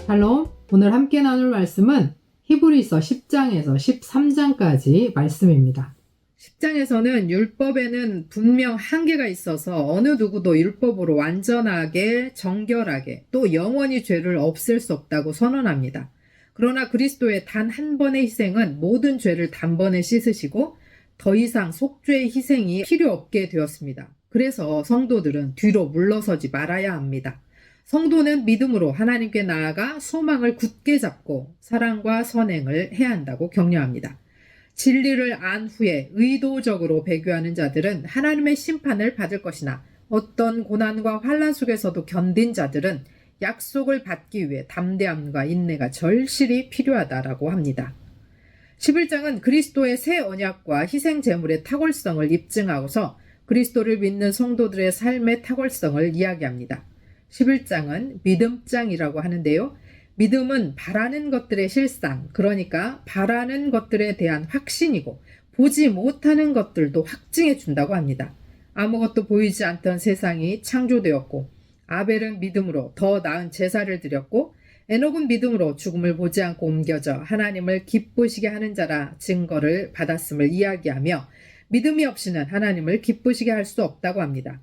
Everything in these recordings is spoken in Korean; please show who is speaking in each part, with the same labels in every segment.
Speaker 1: 샬롬, 오늘 함께 나눌 말씀은 히브리서 10장에서 13장까지 말씀입니다. 10장에서는 율법에는 분명 한계가 있어서 어느 누구도 율법으로 완전하게, 정결하게, 또 영원히 죄를 없앨 수 없다고 선언합니다. 그러나 그리스도의 단 한 번의 희생은 모든 죄를 단번에 씻으시고 더 이상 속죄의 희생이 필요 없게 되었습니다. 그래서 성도들은 뒤로 물러서지 말아야 합니다. 성도는 믿음으로 하나님께 나아가 소망을 굳게 잡고 사랑과 선행을 해야 한다고 격려합니다. 진리를 안 후에 의도적으로 배교하는 자들은 하나님의 심판을 받을 것이나 어떤 고난과 환난 속에서도 견딘 자들은 약속을 받기 위해 담대함과 인내가 절실히 필요하다라고 합니다. 11장은 그리스도의 새 언약과 희생 제물의 탁월성을 입증하고서 그리스도를 믿는 성도들의 삶의 탁월성을 이야기합니다. 11장은 믿음장이라고 하는데요. 믿음은 바라는 것들의 실상, 그러니까 바라는 것들에 대한 확신이고 보지 못하는 것들도 확증해 준다고 합니다. 아무것도 보이지 않던 세상이 창조되었고 아벨은 믿음으로 더 나은 제사를 드렸고 에녹은 믿음으로 죽음을 보지 않고 옮겨져 하나님을 기쁘시게 하는 자라 증거를 받았음을 이야기하며 믿음이 없이는 하나님을 기쁘시게 할 수 없다고 합니다.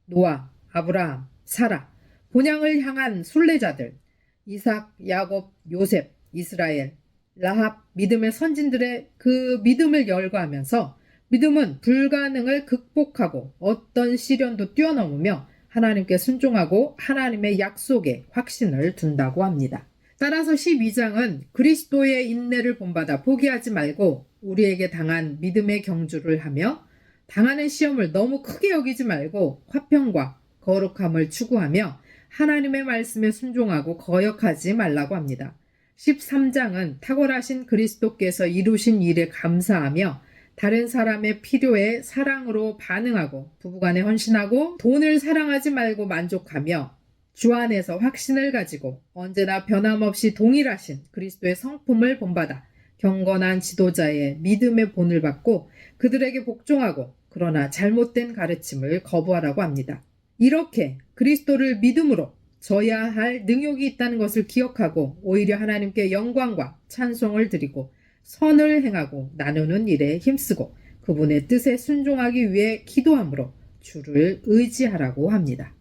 Speaker 1: 노아, 아브라함, 사라, 본향을 향한 순례자들, 이삭, 야곱, 요셉, 이스라엘, 라합, 믿음의 선진들의 그 믿음을 열거하면서 믿음은 불가능을 극복하고 어떤 시련도 뛰어넘으며 하나님께 순종하고 하나님의 약속에 확신을 둔다고 합니다. 따라서 12장은 그리스도의 인내를 본받아 포기하지 말고 우리에게 당한 믿음의 경주를 하며 당하는 시험을 너무 크게 여기지 말고 화평과 거룩함을 추구하며 하나님의 말씀에 순종하고 거역하지 말라고 합니다. 13장은 탁월하신 그리스도께서 이루신 일에 감사하며 다른 사람의 필요에 사랑으로 반응하고 부부간에 헌신하고 돈을 사랑하지 말고 만족하며 주 안에서 확신을 가지고 언제나 변함없이 동일하신 그리스도의 성품을 본받아 경건한 지도자의 믿음의 본을 받고 그들에게 복종하고 그러나 잘못된 가르침을 거부하라고 합니다. 이렇게 그리스도를 믿음으로 져야 할 능욕이 있다는 것을 기억하고 오히려 하나님께 영광과 찬송을 드리고 선을 행하고 나누는 일에 힘쓰고 그분의 뜻에 순종하기 위해 기도함으로 주를 의지하라고 합니다.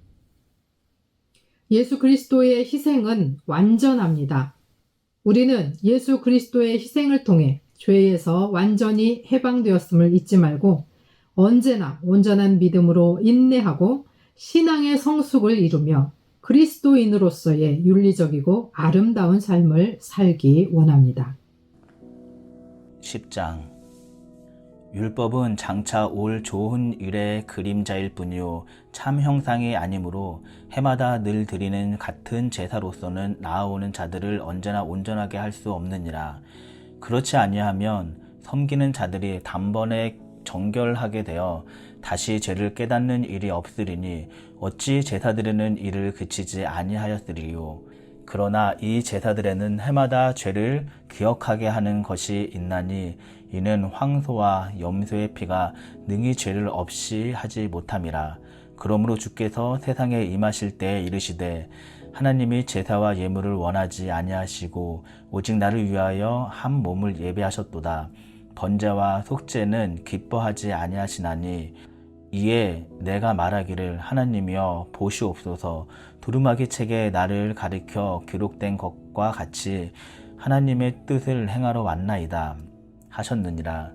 Speaker 1: 예수 그리스도의 희생은 완전합니다. 우리는 예수 그리스도의 희생을 통해 죄에서 완전히 해방되었음을 잊지 말고 언제나 온전한 믿음으로 인내하고 신앙의 성숙을 이루며 그리스도인으로서의 윤리적이고 아름다운 삶을 살기 원합니다.
Speaker 2: 10장 율법은 장차 올 좋은 일의 그림자일 뿐이요 참 형상이 아니므로 해마다 늘 드리는 같은 제사로서는 나아오는 자들을 언제나 온전하게 할 수 없느니라. 그렇지 아니하면 섬기는 자들이 단번에 정결하게 되어 다시 죄를 깨닫는 일이 없으리니 어찌 제사 드리는 일을 그치지 아니하였으리요. 그러나 이 제사들에는 해마다 죄를 기억하게 하는 것이 있나니 이는 황소와 염소의 피가 능히 죄를 없이 하지 못함이라. 그러므로 주께서 세상에 임하실 때에 이르시되 하나님이 제사와 예물을 원하지 아니하시고 오직 나를 위하여 한 몸을 예배하셨도다. 번제와 속죄는 기뻐하지 아니하시나니 이에 내가 말하기를 하나님이여 보시옵소서 두루마기 책에 나를 가리켜 기록된 것과 같이 하나님의 뜻을 행하러 왔나이다 하셨느니라.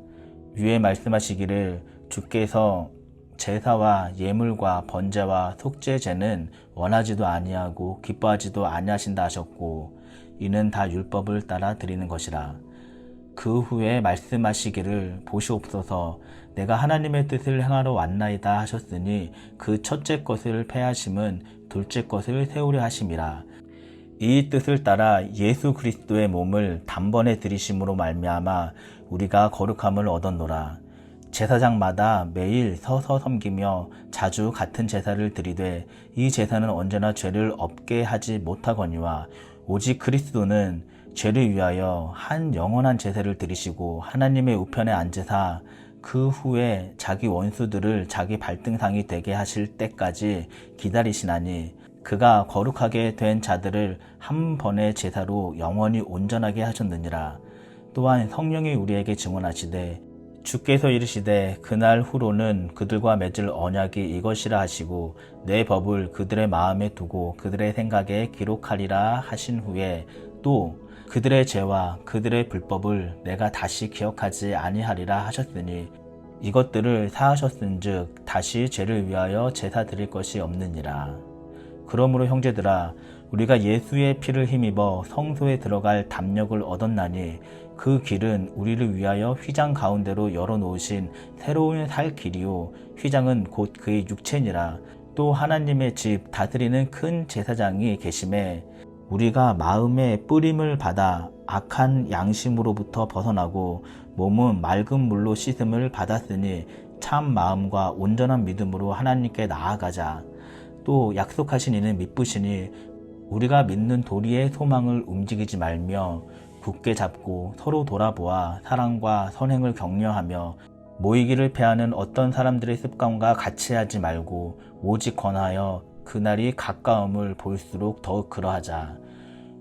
Speaker 2: 위에 말씀하시기를 주께서 제사와 예물과 번제와 속죄제는 원하지도 아니하고 기뻐하지도 아니하신다 하셨고 이는 다 율법을 따라 드리는 것이라. 그 후에 말씀하시기를 보시옵소서 내가 하나님의 뜻을 행하러 왔나이다 하셨으니 그 첫째 것을 폐하심은 둘째 것을 세우려 하심이라. 이 뜻을 따라 예수 그리스도의 몸을 단번에 들이심으로 말미암아 우리가 거룩함을 얻었노라. 제사장마다 매일 서서 섬기며 자주 같은 제사를 드리되 이 제사는 언제나 죄를 없게 하지 못하거니와 오직 그리스도는 죄를 위하여 한 영원한 제사를 드리시고 하나님의 우편에 앉으사 그 후에 자기 원수들을 자기 발등상이 되게 하실 때까지 기다리시나니 그가 거룩하게 된 자들을 한 번의 제사로 영원히 온전하게 하셨느니라. 또한 성령이 우리에게 증언하시되 주께서 이르시되 그날 후로는 그들과 맺을 언약이 이것이라 하시고 내 법을 그들의 마음에 두고 그들의 생각에 기록하리라 하신 후에 또 그들의 죄와 그들의 불법을 내가 다시 기억하지 아니하리라 하셨으니 이것들을 사하셨은즉 다시 죄를 위하여 제사 드릴 것이 없느니라. 그러므로 형제들아 우리가 예수의 피를 힘입어 성소에 들어갈 담력을 얻었나니 그 길은 우리를 위하여 휘장 가운데로 열어놓으신 새로운 살 길이요 휘장은 곧 그의 육체니라. 또 하나님의 집 다스리는 큰 제사장이 계심에 우리가 마음의 뿌림을 받아 악한 양심으로부터 벗어나고 몸은 맑은 물로 씻음을 받았으니 참 마음과 온전한 믿음으로 하나님께 나아가자. 또 약속하신 이는 미쁘시니 우리가 믿는 도리의 소망을 움직이지 말며 굳게 잡고 서로 돌아보아 사랑과 선행을 격려하며 모이기를 패하는 어떤 사람들의 습관과 같이 하지 말고 오직 권하여 그날이 가까움을 볼수록 더욱 그러하자.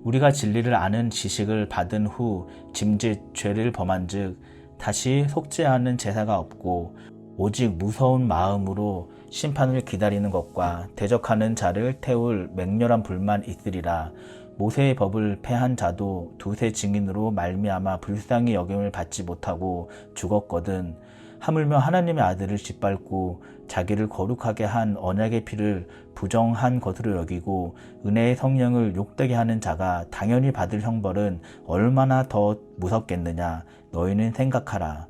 Speaker 2: 우리가 진리를 아는 지식을 받은 후 짐짓 죄를 범한즉 다시 속죄하는 제사가 없고 오직 무서운 마음으로 심판을 기다리는 것과 대적하는 자를 태울 맹렬한 불만 있으리라. 모세의 법을 패한 자도 두세 증인으로 말미암아 불쌍히 여김을 받지 못하고 죽었거든. 하물며 하나님의 아들을 짓밟고 자기를 거룩하게 한 언약의 피를 부정한 것으로 여기고 은혜의 성령을 욕되게 하는 자가 당연히 받을 형벌은 얼마나 더 무섭겠느냐. 너희는 생각하라.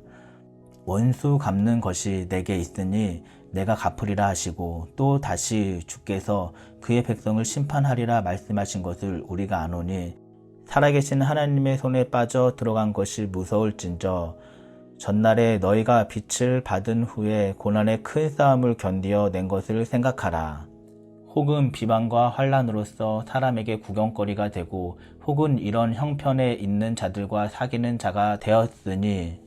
Speaker 2: 원수 갚는 것이 내게 있으니 내가 갚으리라 하시고 또 다시 주께서 그의 백성을 심판하리라 말씀하신 것을 우리가 아노니 살아계신 하나님의 손에 빠져 들어간 것이 무서울진저 전날에 너희가 빛을 받은 후에 고난의 큰 싸움을 견디어 낸 것을 생각하라. 혹은 비방과 환난으로서 사람에게 구경거리가 되고 혹은 이런 형편에 있는 자들과 사귀는 자가 되었으니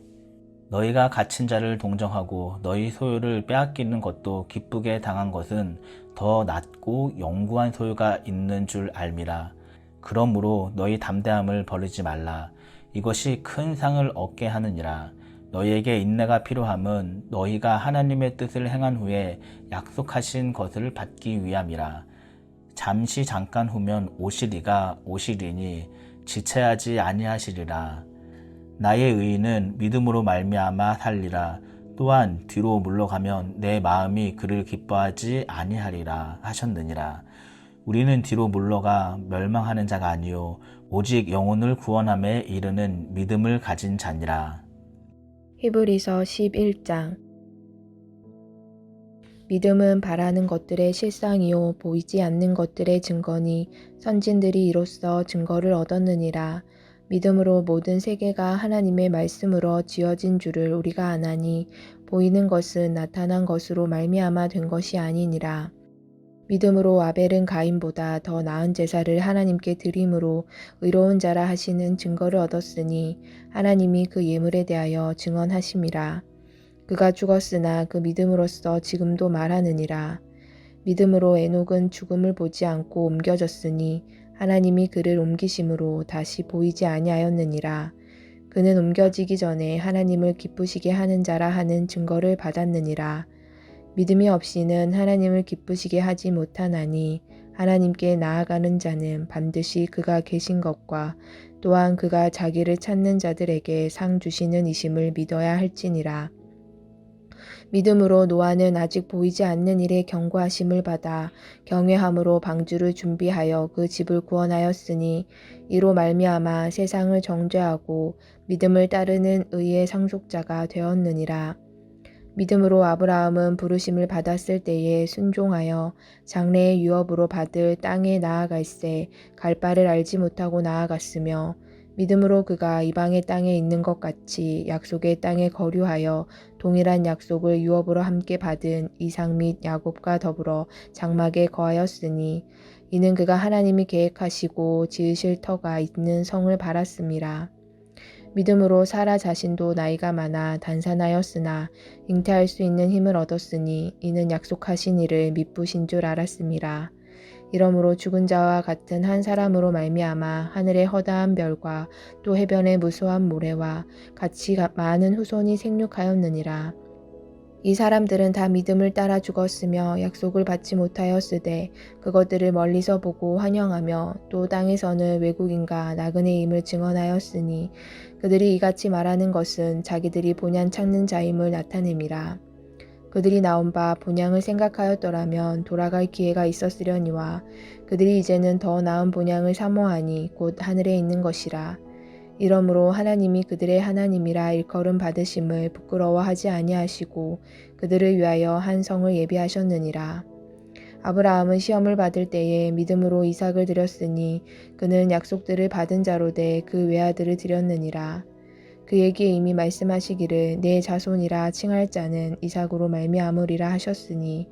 Speaker 2: 너희가 갇힌 자를 동정하고 너희 소유를 빼앗기는 것도 기쁘게 당한 것은 더 낫고 영구한 소유가 있는 줄 알미라. 그러므로 너희 담대함을 버리지 말라. 이것이 큰 상을 얻게 하느니라. 너희에게 인내가 필요함은 너희가 하나님의 뜻을 행한 후에 약속하신 것을 받기 위함이라. 잠시 잠깐 후면 오시리가 오시리니 지체하지 아니하시리라. 나의 의인은 믿음으로 말미암아 살리라. 또한 뒤로 물러가면 내 마음이 그를 기뻐하지 아니하리라 하셨느니라. 우리는 뒤로 물러가 멸망하는 자가 아니요 오직 영혼을 구원함에 이르는 믿음을 가진 자니라.
Speaker 3: 히브리서 11장. 믿음은 바라는 것들의 실상이요 보이지 않는 것들의 증거니 선진들이 이로써 증거를 얻었느니라. 믿음으로 모든 세계가 하나님의 말씀으로 지어진 줄을 우리가 아나니 보이는 것은 나타난 것으로 말미암아 된 것이 아니니라. 믿음으로 아벨은 가인보다 더 나은 제사를 하나님께 드림으로 의로운 자라 하시는 증거를 얻었으니 하나님이 그 예물에 대하여 증언하심이라. 그가 죽었으나 그 믿음으로써 지금도 말하느니라. 믿음으로 에녹은 죽음을 보지 않고 옮겨졌으니 하나님이 그를 옮기심으로 다시 보이지 아니하였느니라. 그는 옮겨지기 전에 하나님을 기쁘시게 하는 자라 하는 증거를 받았느니라. 믿음이 없이는 하나님을 기쁘시게 하지 못하나니 하나님께 나아가는 자는 반드시 그가 계신 것과 또한 그가 자기를 찾는 자들에게 상 주시는 이심을 믿어야 할지니라. 믿음으로 노아는 아직 보이지 않는 일에 경고하심을 받아 경외함으로 방주를 준비하여 그 집을 구원하였으니 이로 말미암아 세상을 정죄하고 믿음을 따르는 의의 상속자가 되었느니라. 믿음으로 아브라함은 부르심을 받았을 때에 순종하여 장래의 유업으로 받을 땅에 나아갈새 갈 바를 알지 못하고 나아갔으며 믿음으로 그가 이방의 땅에 있는 것 같이 약속의 땅에 거류하여 동일한 약속을 유업으로 함께 받은 이삭 및 야곱과 더불어 장막에 거하였으니 이는 그가 하나님이 계획하시고 지으실 터가 있는 성을 바랐음이라. 믿음으로 사라 자신도 나이가 많아 단산하였으나 잉태할 수 있는 힘을 얻었으니 이는 약속하신 이를 미쁘신 줄 알았음이라. 이러므로 죽은 자와 같은 한 사람으로 말미암아 하늘의 허다한 별과 또 해변의 무수한 모래와 같이 많은 후손이 생육하였느니라. 이 사람들은 다 믿음을 따라 죽었으며 약속을 받지 못하였으되 그것들을 멀리서 보고 환영하며 또 땅에서는 외국인과 나그네임을 증언하였으니 그들이 이같이 말하는 것은 자기들이 본향 찾는 자임을 나타냄이라. 그들이 나온 바 본향을 생각하였더라면 돌아갈 기회가 있었으려니와 그들이 이제는 더 나은 본향을 사모하니 곧 하늘에 있는 것이라. 이러므로 하나님이 그들의 하나님이라 일컬음 받으심을 부끄러워하지 아니하시고 그들을 위하여 한 성을 예비하셨느니라. 아브라함은 시험을 받을 때에 믿음으로 이삭을 드렸으니 그는 약속들을 받은 자로되 그 외아들을 드렸느니라. 그에게 이미 말씀하시기를 내 자손이라 칭할 자는 이삭으로 말미암으리라 하셨으니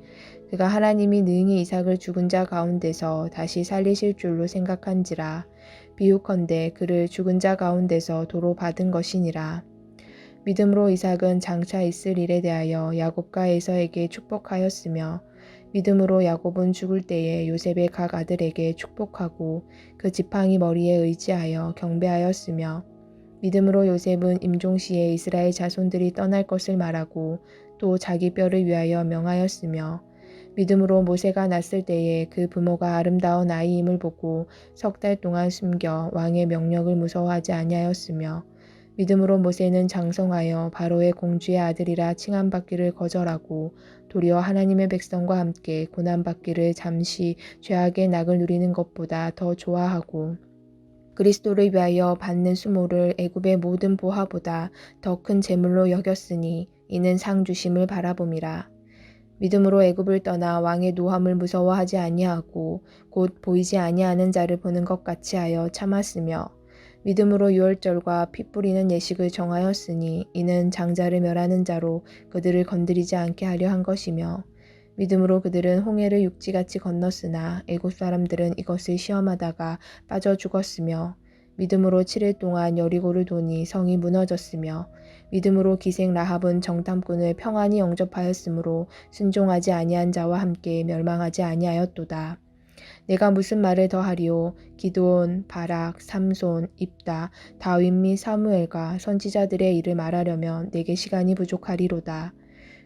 Speaker 3: 그가 하나님이 능히 이삭을 죽은 자 가운데서 다시 살리실 줄로 생각한지라. 비유컨대 그를 죽은 자 가운데서 도로 받은 것이니라. 믿음으로 이삭은 장차 있을 일에 대하여 야곱과 에서에게 축복하였으며 믿음으로 야곱은 죽을 때에 요셉의 각 아들에게 축복하고 그 지팡이 머리에 의지하여 경배하였으며 믿음으로 요셉은 임종시에 이스라엘 자손들이 떠날 것을 말하고 또 자기 뼈를 위하여 명하였으며 믿음으로 모세가 났을 때에 그 부모가 아름다운 아이임을 보고 석 달 동안 숨겨 왕의 명령을 무서워하지 아니하였으며 믿음으로 모세는 장성하여 바로의 공주의 아들이라 칭함받기를 거절하고 도리어 하나님의 백성과 함께 고난받기를 잠시 죄악의 낙을 누리는 것보다 더 좋아하고 그리스도를 위하여 받는 수모를 애굽의 모든 보화보다 더 큰 재물로 여겼으니 이는 상 주심을 바라봄이라. 믿음으로 애굽을 떠나 왕의 노함을 무서워하지 아니하고 곧 보이지 아니하는 자를 보는 것 같이 하여 참았으며 믿음으로 유월절과 피 뿌리는 예식을 정하였으니 이는 장자를 멸하는 자로 그들을 건드리지 않게 하려 한 것이며 믿음으로 그들은 홍해를 육지같이 건넜으나 애굽 사람들은 이것을 시험하다가 빠져 죽었으며 믿음으로 7일 동안 여리고를 도니 성이 무너졌으며 믿음으로 기생 라합은 정탐꾼을 평안히 영접하였으므로 순종하지 아니한 자와 함께 멸망하지 아니하였도다. 내가 무슨 말을 더하리요? 기드온, 바락, 삼손, 입다, 다윗 및 사무엘과 선지자들의 일을 말하려면 내게 시간이 부족하리로다.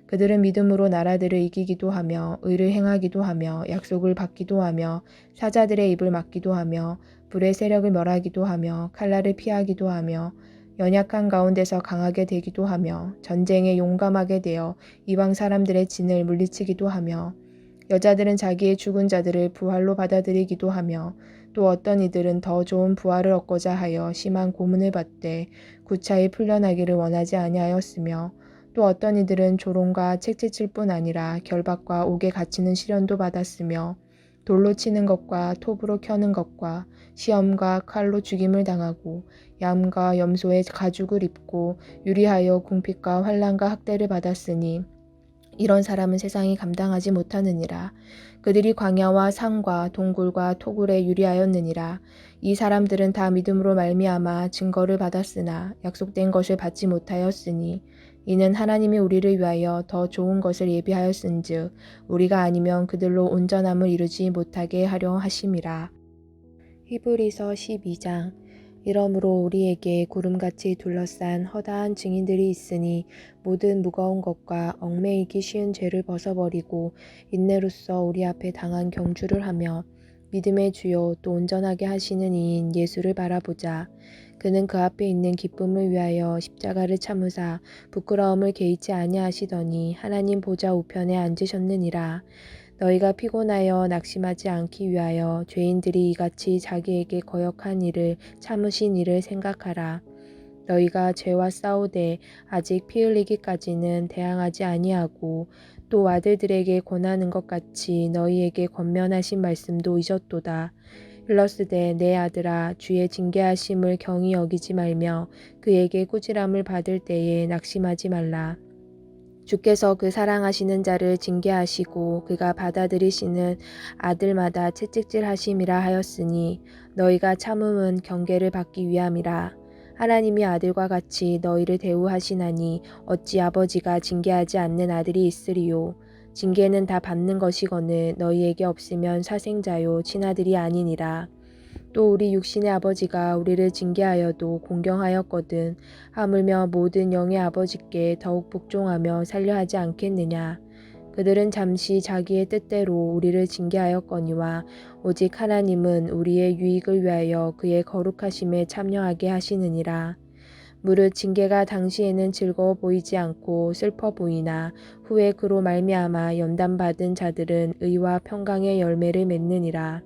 Speaker 3: 그들은 믿음으로 나라들을 이기기도 하며 의를 행하기도 하며 약속을 받기도 하며 사자들의 입을 막기도 하며 불의 세력을 멸하기도 하며 칼날을 피하기도 하며 연약한 가운데서 강하게 되기도 하며 전쟁에 용감하게 되어 이방 사람들의 진을 물리치기도 하며 여자들은 자기의 죽은 자들을 부활로 받아들이기도 하며 또 어떤 이들은 더 좋은 부활을 얻고자 하여 심한 고문을 받되 구차히 풀려나기를 원하지 아니하였으며 또 어떤 이들은 조롱과 책제칠 뿐 아니라 결박과 옥에 갇히는 시련도 받았으며 돌로 치는 것과 톱으로 켜는 것과 시험과 칼로 죽임을 당하고 양과 염소의 가죽을 입고 유리하여 궁핍과 환난과 학대를 받았으니 이런 사람은 세상이 감당하지 못하느니라. 그들이 광야와 산과 동굴과 토굴에 유리하였느니라. 이 사람들은 다 믿음으로 말미암아 증거를 받았으나 약속된 것을 받지 못하였으니 이는 하나님이 우리를 위하여 더 좋은 것을 예비하였은즉 우리가 아니면 그들로 온전함을 이루지 못하게 하려 하심이라. 히브리서 12장. 이러므로 우리에게 구름같이 둘러싼 허다한 증인들이 있으니 모든 무거운 것과 얽매이기 쉬운 죄를 벗어버리고 인내로써 우리 앞에 당한 경주를 하며 믿음의 주요 또 온전하게 하시는 이인 예수를 바라보자. 그는 그 앞에 있는 기쁨을 위하여 십자가를 참으사 부끄러움을 개의치 아니하시더니 하나님 보좌 우편에 앉으셨느니라. 너희가 피곤하여 낙심하지 않기 위하여 죄인들이 이같이 자기에게 거역한 일을 참으신 일을 생각하라. 너희가 죄와 싸우되 아직 피 흘리기까지는 대항하지 아니하고 또 아들들에게 권하는 것 같이 너희에게 권면하신 말씀도 잊었도다. 일러스되 내 아들아 주의 징계하심을 경히 여기지 말며 그에게 꾸지람을 받을 때에 낙심하지 말라. 주께서 그 사랑하시는 자를 징계하시고 그가 받아들이시는 아들마다 채찍질하심이라 하였으니 너희가 참음은 경계를 받기 위함이라. 하나님이 아들과 같이 너희를 대우하시나니 어찌 아버지가 징계하지 않는 아들이 있으리요. 징계는 다 받는 것이거늘 너희에게 없으면 사생자요 친아들이 아니니라. 또 우리 육신의 아버지가 우리를 징계하여도 공경하였거든 하물며 모든 영의 아버지께 더욱 복종하며 살려 하지 않겠느냐. 그들은 잠시 자기의 뜻대로 우리를 징계하였거니와 오직 하나님은 우리의 유익을 위하여 그의 거룩하심에 참여하게 하시느니라. 무릇 징계가 당시에는 즐거워 보이지 않고 슬퍼 보이나 후에 그로 말미암아 연단받은 자들은 의와 평강의 열매를 맺느니라.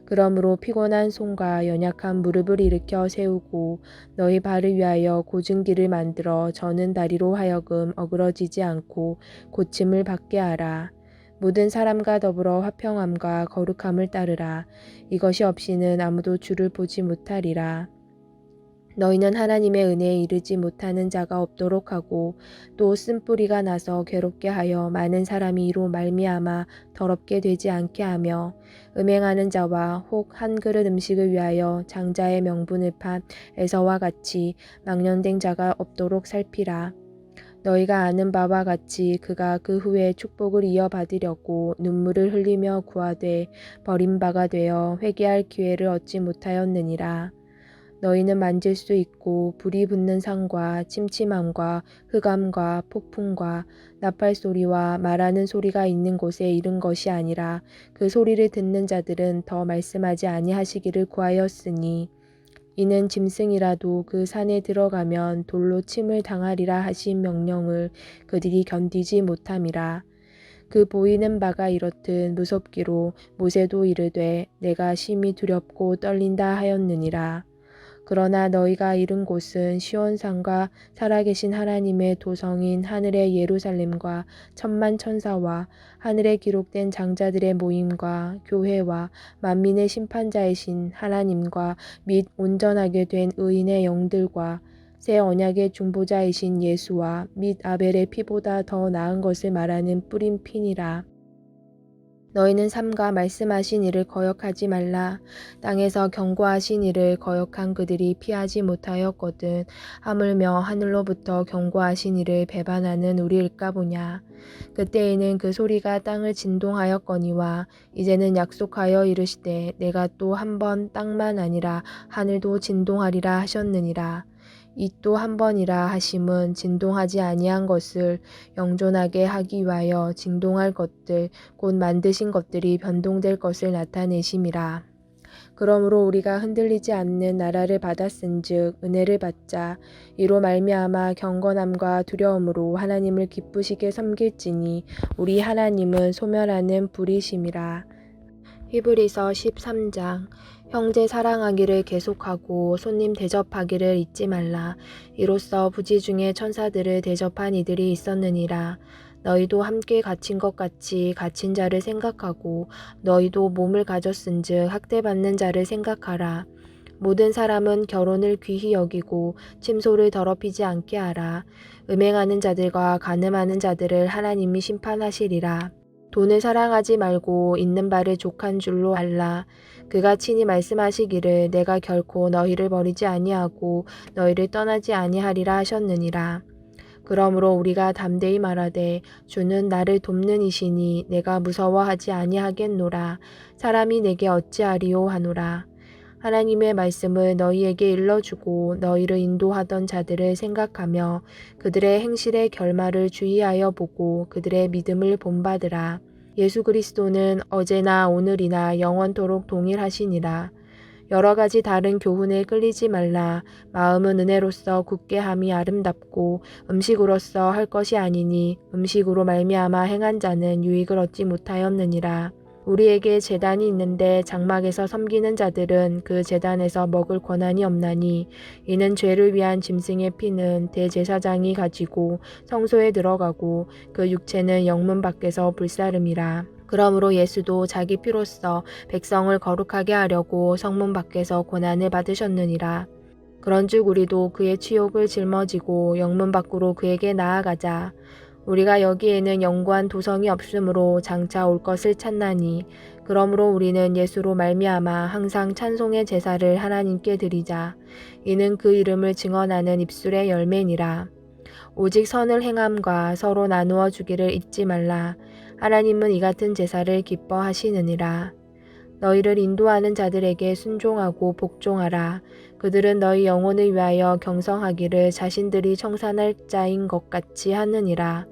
Speaker 3: 그러므로 피곤한 손과 연약한 무릎을 일으켜 세우고 너희 발을 위하여 고진 길을 만들어 저는 다리로 하여금 어그러지지 않고 고침을 받게 하라. 모든 사람과 더불어 화평함과 거룩함을 따르라. 이것이 없이는 아무도 주를 보지 못하리라. 너희는 하나님의 은혜에 이르지 못하는 자가 없도록 하고 또 쓴뿌리가 나서 괴롭게 하여 많은 사람이 이로 말미암아 더럽게 되지 않게 하며 음행하는 자와 혹 한 그릇 음식을 위하여 장자의 명분을 판 에서와 같이 망령된 자가 없도록 살피라. 너희가 아는 바와 같이 그가 그 후에 축복을 이어받으려고 눈물을 흘리며 구하되 버림바가 되어 회개할 기회를 얻지 못하였느니라. 너희는 만질 수 있고 불이 붙는 상과 침침함과 흑암과 폭풍과 나팔 소리와 말하는 소리가 있는 곳에 이른 것이 아니라 그 소리를 듣는 자들은 더 말씀하지 아니하시기를 구하였으니 이는 짐승이라도 그 산에 들어가면 돌로 침을 당하리라 하신 명령을 그들이 견디지 못함이라. 그 보이는 바가 이렇듯 무섭기로 모세도 이르되 내가 심히 두렵고 떨린다 하였느니라. 그러나 너희가 이른 곳은 시온산과 살아계신 하나님의 도성인 하늘의 예루살렘과 천만 천사와 하늘에 기록된 장자들의 모임과 교회와 만민의 심판자이신 하나님과 및 온전하게 된 의인의 영들과 새 언약의 중보자이신 예수와 및 아벨의 피보다 더 나은 것을 말하는 뿌린 피니라. 너희는 삼가 말씀하신 이를 거역하지 말라. 땅에서 경고하신 이를 거역한 그들이 피하지 못하였거든 하물며 하늘로부터 경고하신 이를 배반하는 우리일까 보냐. 그때에는 그 소리가 땅을 진동하였거니와 이제는 약속하여 이르시되 내가 또 한 번 땅만 아니라 하늘도 진동하리라 하셨느니라. 이 또 한 번이라 하심은 진동하지 아니한 것을 영존하게 하기 위하여 진동할 것들 곧 만드신 것들이 변동될 것을 나타내심이라. 그러므로 우리가 흔들리지 않는 나라를 받았은즉 은혜를 받자. 이로 말미암아 경건함과 두려움으로 하나님을 기쁘시게 섬길지니 우리 하나님은 소멸하는 불이심이라. 히브리서 13장. 형제 사랑하기를 계속하고 손님 대접하기를 잊지 말라. 이로써 부지 중에 천사들을 대접한 이들이 있었느니라. 너희도 함께 갇힌 것 같이 갇힌 자를 생각하고 너희도 몸을 가졌은즉 학대받는 자를 생각하라. 모든 사람은 결혼을 귀히 여기고 침소를 더럽히지 않게 하라. 음행하는 자들과 간음하는 자들을 하나님이 심판하시리라. 돈을 사랑하지 말고 있는 바를 족한 줄로 알라. 그가 친히 말씀하시기를 내가 결코 너희를 버리지 아니하고 너희를 떠나지 아니하리라 하셨느니라. 그러므로 우리가 담대히 말하되 주는 나를 돕는 이시니 내가 무서워하지 아니하겠노라. 사람이 내게 어찌하리요 하노라. 하나님의 말씀을 너희에게 일러주고 너희를 인도하던 자들을 생각하며 그들의 행실의 결말을 주의하여 보고 그들의 믿음을 본받으라. 예수 그리스도는 어제나 오늘이나 영원토록 동일하시니라. 여러 가지 다른 교훈에 끌리지 말라. 마음은 은혜로서 굳게 함이 아름답고 음식으로서 할 것이 아니니 음식으로 말미암아 행한 자는 유익을 얻지 못하였느니라. 우리에게 제단이 있는데 장막에서 섬기는 자들은 그 제단에서 먹을 권한이 없나니 이는 죄를 위한 짐승의 피는 대제사장이 가지고 성소에 들어가고 그 육체는 영문 밖에서 불사름이라. 그러므로 예수도 자기 피로써 백성을 거룩하게 하려고 성문 밖에서 고난을 받으셨느니라. 그런즉 우리도 그의 치욕을 짊어지고 영문 밖으로 그에게 나아가자. 우리가 여기에는 영구한 도성이 없으므로 장차 올 것을 찾나니 그러므로 우리는 예수로 말미암아 항상 찬송의 제사를 하나님께 드리자. 이는 그 이름을 증언하는 입술의 열매니라. 오직 선을 행함과 서로 나누어 주기를 잊지 말라. 하나님은 이 같은 제사를 기뻐하시느니라. 너희를 인도하는 자들에게 순종하고 복종하라. 그들은 너희 영혼을 위하여 경성하기를 자신들이 청산할 자인 것 같이 하느니라.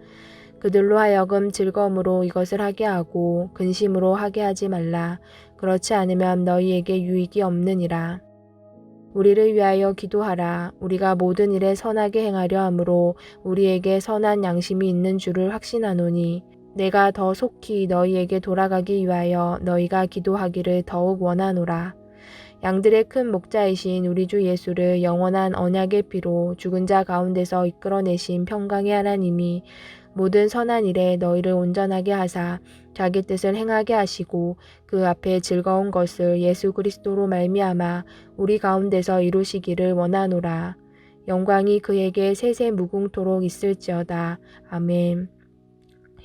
Speaker 3: 그들로 하여금 즐거움으로 이것을 하게 하고 근심으로 하게 하지 말라. 그렇지 않으면 너희에게 유익이 없느니라. 우리를 위하여 기도하라. 우리가 모든 일에 선하게 행하려 함으로 우리에게 선한 양심이 있는 줄을 확신하노니 내가 더 속히 너희에게 돌아가기 위하여 너희가 기도하기를 더욱 원하노라. 양들의 큰 목자이신 우리 주 예수를 영원한 언약의 피로 죽은 자 가운데서 이끌어내신 평강의 하나님이 모든 선한 일에 너희를 온전하게 하사 자기 뜻을 행하게 하시고 그 앞에 즐거운 것을 예수 그리스도로 말미암아 우리 가운데서 이루시기를 원하노라. 영광이 그에게 세세 무궁토록 있을지어다. 아멘.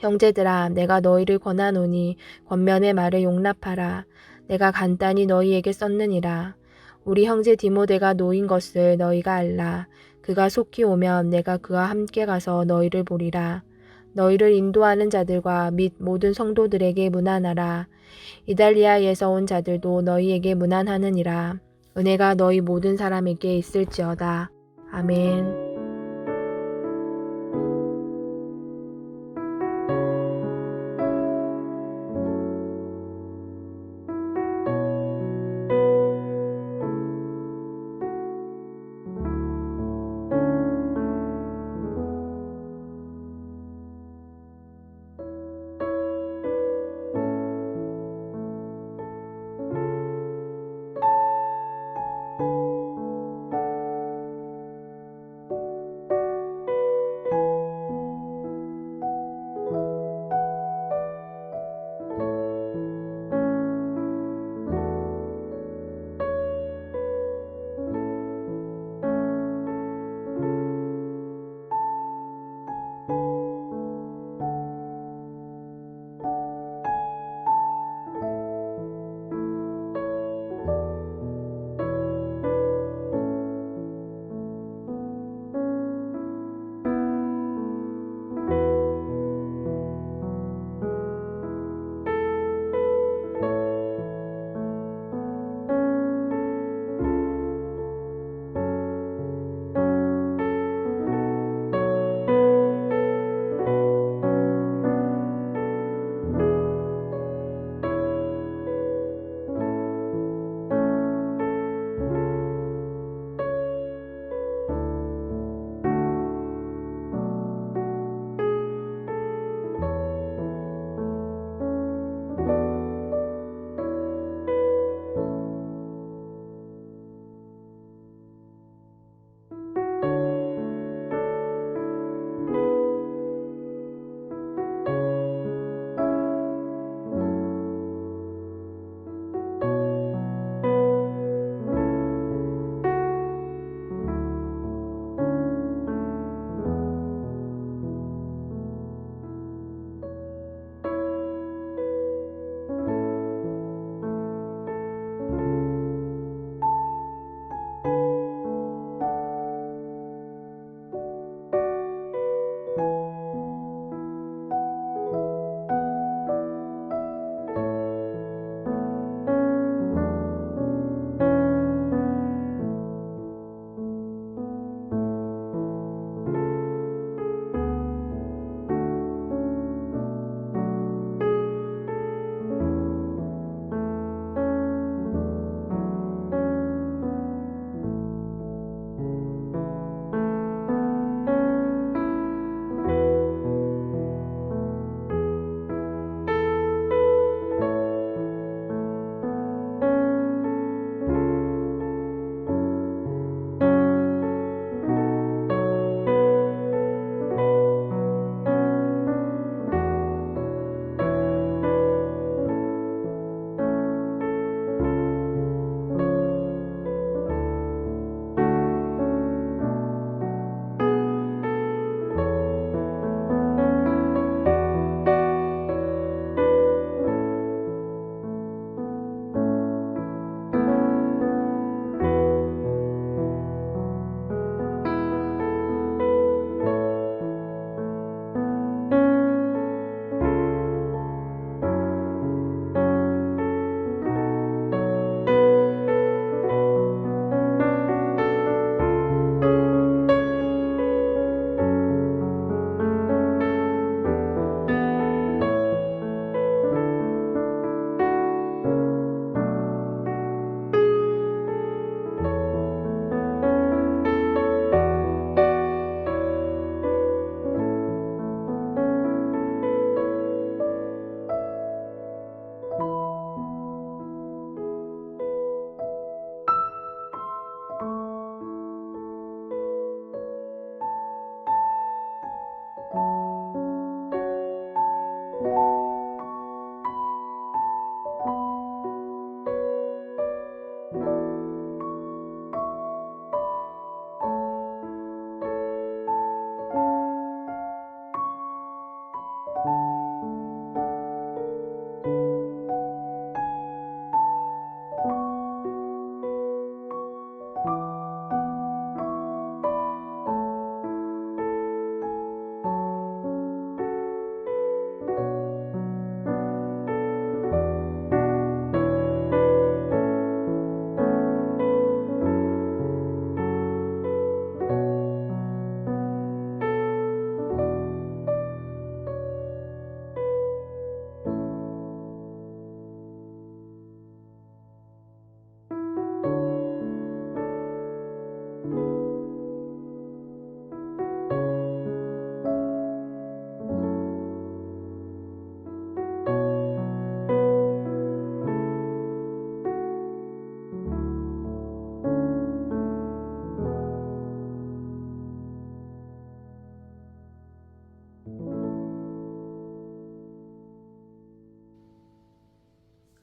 Speaker 3: 형제들아, 내가 너희를 권하노니 권면의 말을 용납하라. 내가 간단히 너희에게 썼느니라. 우리 형제 디모데가 노인 것을 너희가 알라. 그가 속히 오면 내가 그와 함께 가서 너희를 보리라. 너희를 인도하는 자들과 및 모든 성도들에게 문안하라. 이달리아에서 온 자들도 너희에게 문안하느니라. 은혜가 너희 모든 사람에게 있을지어다. 아멘.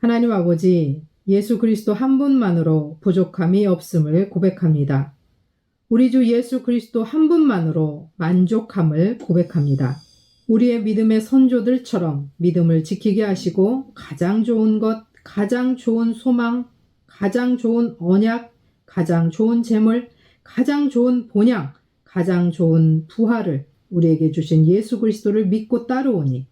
Speaker 1: 하나님 아버지, 예수 그리스도 한 분만으로 부족함이 없음을 고백합니다. 우리 주 예수 그리스도 한 분만으로 만족함을 고백합니다. 우리의 믿음의 선조들처럼 믿음을 지키게 하시고 가장 좋은 것, 가장 좋은 소망, 가장 좋은 언약, 가장 좋은 재물, 가장 좋은 본향, 가장 좋은 부활을 우리에게 주신 예수 그리스도를 믿고 따르오니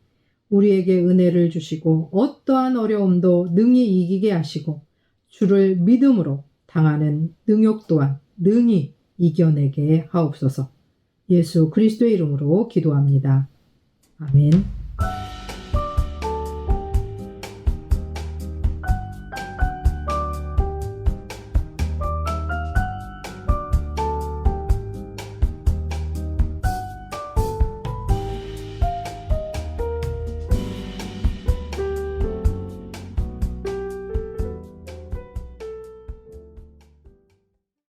Speaker 1: 우리에게 은혜를 주시고 어떠한 어려움도 능히 이기게 하시고 주를 믿음으로 당하는 능욕 또한 능히 이겨내게 하옵소서. 예수 그리스도의 이름으로 기도합니다. 아멘.